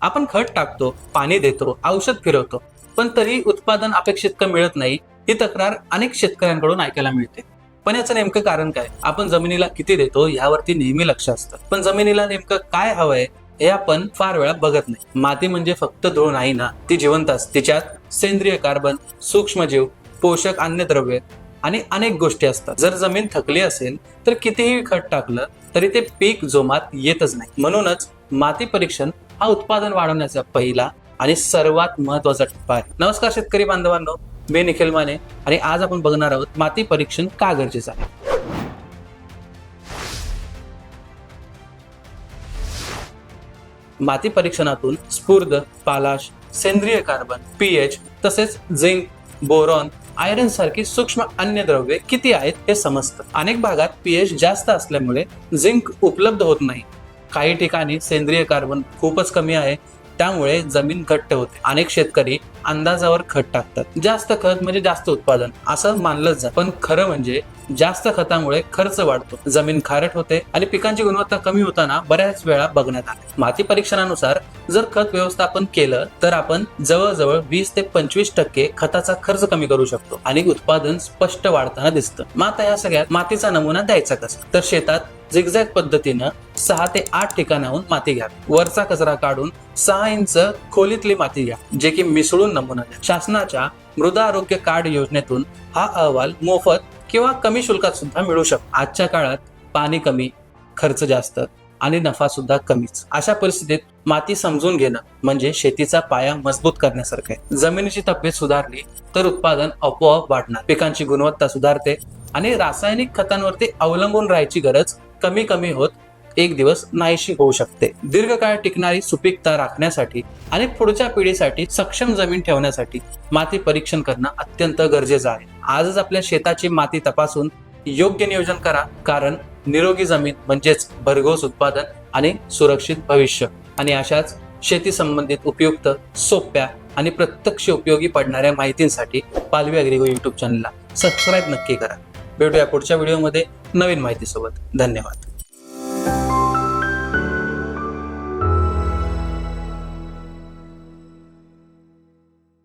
आपण खत टाकतो, पाणी देतो, औषध फिरवतो, पण तरी उत्पादन अपेक्षित मिळत नाही, ही तक्रार अनेक शेतकऱ्यांकडून ऐकायला मिळते. पण याचं नेमकं कारण काय? आपण जमिनीला किती देतो यावरती नेहमी लक्ष असतं, पण जमिनीला नेमकं काय हवंय हे आपण फार वेळा बघत नाही. माती म्हणजे फक्त धूळ नाही ना, ती जिवंत असते. तिच्यात सेंद्रिय कार्बन, सूक्ष्मजीव, पोषक अन्नद्रव्ये आणि अनेक गोष्टी असतात. जर जमीन थकली असेल तर कितीही खत टाकलं तरी ते पीक जोमात येतच नाही. म्हणूनच माती परीक्षण हा उत्पादन वाढवण्याचा पहिला आणि सर्वात महत्वाचा टप्पा आहे. नमस्कार शेतकरी बांधवांनो, मी निखिल माने आणि आज आपण बघणार आहोत माती परीक्षण का गरजेचं आहे. माती परीक्षणातून स्फुरद, पालाश, सेंद्रिय कार्बन, पीएच तसेच झिंक, बोरॉन, आयरन सारखी सूक्ष्म अन्नद्रव्ये किती आहेत हे समजतं. अनेक भागात पीएच जास्त असल्यामुळे झिंक उपलब्ध होत नाही. काही ठिकाणी सेंद्रिय कार्बन खूपच कमी आहे, त्यामुळे जमीन घट्ट होते. अनेक शेतकरी अंदाजावर खत टाकतात. जास्त खत म्हणजे जास्त उत्पादन असं मानलं जातं, पण खरं म्हणजे जास्त खतामुळे खर्च वाढतो, जमीन खारट होते आणि पिकांची गुणवत्ता कमी होताना बऱ्याच वेळा बघण्यात आले. माती परीक्षणानुसार जर खत व्यवस्थापन केलं तर आपण जवळजवळ 20 ते 25% खताचा खर्च कमी करू शकतो आणि उत्पादन स्पष्ट वाढताना दिसतं. मग आता या सगळ्यात मातीचा नमुना द्यायचा कसा? तर शेतात झिगझॅग पद्धतीनं 6 ते 8 ठिकाणाहून माती घ्या. वरचा कचरा काढून 6 इंच खोलीतली माती घ्या, जे की मिसळून नमुना द्या. शासनाच्या मृदा आरोग्य कार्ड योजनेतून हा अहवाल मोफत किंवा कमी शुल्कात सुद्धा मिळू शकतो. आजच्या काळात पाणी कमी, खर्च जास्त आणि नफा सुद्धा कमीच. अशा परिस्थितीत माती समजून घेणं म्हणजे शेतीचा पाया मजबूत करण्यासारखं आहे. जमिनीची तब्येत सुधारली तर उत्पादन आपोआप वाढणार, पिकांची गुणवत्ता सुधारते आणि रासायनिक खतांवरती अवलंबून राहायची गरज कमी होत एक दिवस नाहीशी होऊ शकते. दीर्घकाळ टिकणारी सुपीकता राखण्यासाठी आणि पुढच्या पिढीसाठी सक्षम जमीन ठेवण्यासाठी माती परीक्षण करणं अत्यंत गरजेचं आहे. आजच आपल्या शेताची माती तपासून योग्य नियोजन करा, कारण निरोगी जमीन म्हणजेच भरघोस उत्पादन आणि सुरक्षित भविष्य. आणि अशाच शेती संबंधित उपयुक्त, सोप्या आणि प्रत्यक्ष उपयोगी पडणाऱ्या माहितींसाठी पालवी ॲग्रिगो YouTube चॅनलला सबस्क्राईब नक्की करा. भेटूया पुढच्या व्हिडिओमध्ये नवीन माहितीसोबत. धन्यवाद.